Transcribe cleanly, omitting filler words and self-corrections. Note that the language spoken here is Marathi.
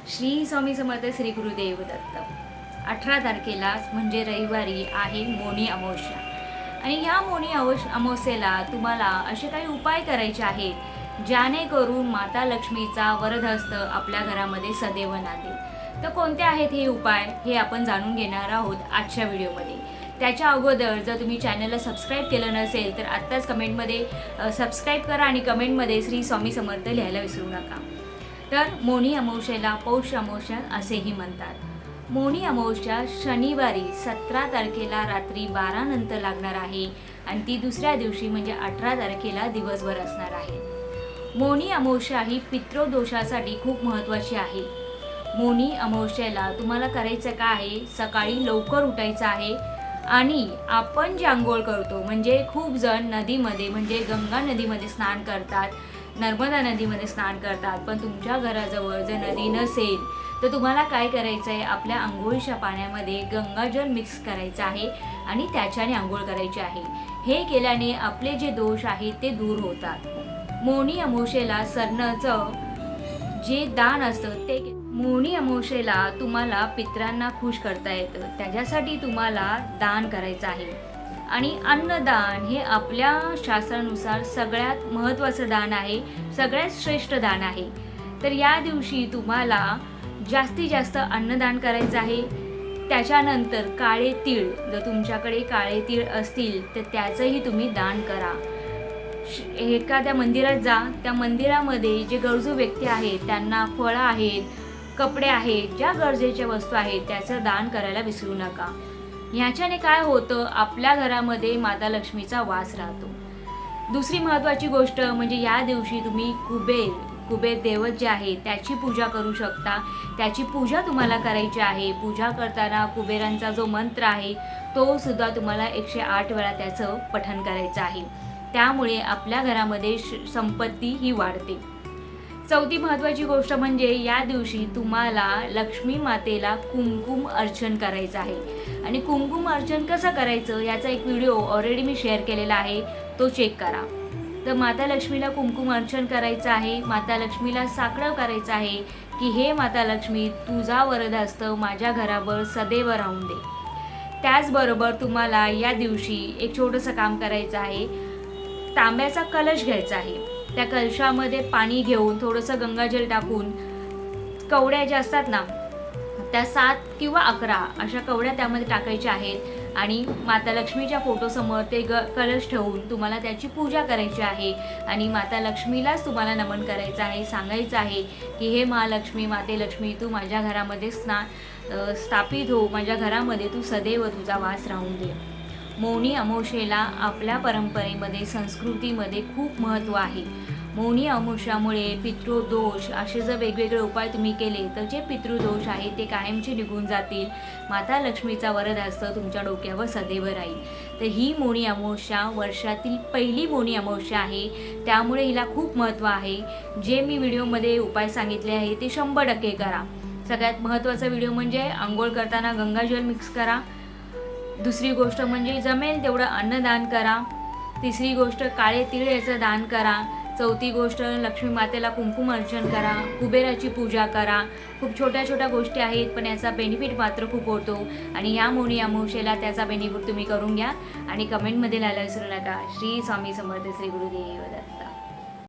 श्री स्वामी समर्थ श्री गुरुदेव दत्त। 18 तारखेला म्हणजे रविवारी आहे मोनी अमावस्या आणि या मोनी अमावस्येला तुम्हाला असे काही उपाय करायचे आहेत ज्यानेकरून माता लक्ष्मीचा वरदहस्त आपल्या घरामध्ये सदैव नांदेल। तर कोणते आहेत हे उपाय हे आपण जाणून घेणार आहोत आजच्या व्हिडिओमध्ये। त्याच्या अगोदर जर तुम्ही चॅनलला सबस्क्राईब केलं नसेल तर आत्ताच कमेंटमध्ये सबस्क्राईब करा आणि कमेंटमध्ये श्री स्वामी समर्थ लिहायला विसरू नका। तर मोनी अमावस्येला पौष अमावस्या असेही म्हणतात। मोनी अमावस्या शनिवारी 17 तारखेला रात्री 12 नंतर लागणार आहे आणि ती दुसऱ्या दिवशी म्हणजे 18 तारखेला दिवसभर असणार आहे। मोनी अमावस्या ही पितृदोषासाठी खूप महत्त्वाची आहे। मोनी अमावस्येला तुम्हाला करायचं काय आहे, सकाळी लवकर उठायचं आहे आणि आपण जे आंघोळ करतो म्हणजे खूप जण नदीमध्ये म्हणजे गंगा नदीमध्ये स्नान करतात, नर्मदा नदीमध्ये स्नान करतात, पण तुमच्या घराजवळ जर नदी नसेल तर तुम्हाला काय करायचं आहे, आपल्या आंघोळीच्या पाण्यामध्ये गंगाजल मिक्स करायचं आहे आणि त्याच्याने आंघोळ करायची आहे। हे केल्याने आपले जे दोष आहेत ते दूर होतात। मोनी अमावस्येला सरणाचं जे दान असतं ते मोनी अमावस्येला तुम्हाला पितरांना खुश करता येतं, त्याच्यासाठी तुम्हाला दान करायचं आहे। आणि अन्नदान हे आपल्या शास्त्रानुसार सगळ्यात महत्त्वाचं दान आहे, सगळ्यात श्रेष्ठ दान आहे। तर या दिवशी तुम्हाला जास्तीत जास्त अन्नदान करायचं आहे। त्याच्यानंतर काळे तीळ, जर तुमच्याकडे काळे तीळ असतील तर त्याचंही तुम्ही दान करा। एखाद्या मंदिरात जा, त्या मंदिरामध्ये जे गरजू व्यक्ती आहेत त्यांना फळं आहेत, कपडे आहेत, ज्या गरजेच्या वस्तू आहेत त्याचं दान करायला विसरू नका। ह्याच्याने काय होतं, आपल्या घरामध्ये माता लक्ष्मीचा वास राहतो। दुसरी महत्त्वाची गोष्ट म्हणजे या दिवशी तुम्ही कुबेर दैवत जे आहे त्याची पूजा करू शकता। त्याची पूजा तुम्हाला करायची आहे। पूजा करताना कुबेरांचा जो मंत्र आहे तो सुद्धा तुम्हाला 108 वेळा त्याचं पठण करायचं आहे। त्यामुळे आपल्या घरामध्ये संपत्ती ही वाढते। चौथी महत्त्वाची गोष्ट म्हणजे या दिवशी तुम्हाला लक्ष्मी मातेला कुमकुम अर्चन करायचं आहे आणि कुमकुम अर्चन कसं करायचं याचा एक व्हिडिओ ऑलरेडी मी शेअर केलेला आहे, तो चेक करा। तर माता लक्ष्मीला कुमकुम अर्चन करायचं आहे, माता लक्ष्मीला साकडं करायचं आहे की हे माता लक्ष्मी तुझा वरदहस्त माझ्या घरावर सदैव राहून दे। त्याचबरोबर तुम्हाला या दिवशी एक छोटंसं काम करायचं आहे, तांब्याचा कलश घ्यायचा आहे। त्या कलशामध्ये पाणी घेऊन थोडंसं गंगाजल टाकून कवड्या ज्या असतात ना त्या 7 किंवा 11 अशा कवड्या त्यामध्ये टाकायच्या आहेत आणि माता लक्ष्मीच्या फोटोसमोर ते कलश ठेवून तुम्हाला त्याची पूजा करायची आहे आणि माता लक्ष्मीलाच तुम्हाला नमन करायचं आहे। सांगायचं आहे की हे महालक्ष्मी, माते लक्ष्मी, तू माझ्या घरामध्ये स्थापित हो, माझ्या घरामध्ये तू सदैव तुझा वास राहून दे। मोनी अमावस्येला आपल्या परंपरेमध्ये संस्कृतीमध्ये खूप महत्त्व आहे। मोनी अमावस्यामुळे पितृदोष असे जर वेगवेगळे उपाय तुम्ही केले तर जे पितृदोष आहे ते कायमचे निघून जातील। माता लक्ष्मीचा वरदहस्त तुमच्या डोक्यावर सदैव राहील। तर ही मोनी अमावस्या वर्षातील पहिली मोनी अमावस्या आहे, त्यामुळे हिला खूप महत्त्व आहे। जे मी व्हिडिओमध्ये उपाय सांगितले आहे ते 100% करा। सगळ्यात महत्त्वाचा व्हिडिओ म्हणजे आंघोळ करताना गंगाजल मिक्स करा। दुसरी गोष्ट म्हणजे जमेल तेवढं अन्नदान करा। तिसरी गोष्ट काळे तीळ याचं दान करा। चौथी गोष्ट लक्ष्मी मातेला कुमकुम अर्चन करा, कुबेराची पूजा करा। खूप छोट्या छोट्या गोष्टी आहेत पण याचा बेनिफिट मात्र खूप होतो आणि या मोनी अमावस्येला त्याचा बेनिफिट तुम्ही करून घ्या आणि कमेंटमध्ये लिहायला विसरू नका। श्री स्वामी समर्थ श्री गुरुदेव दत्त।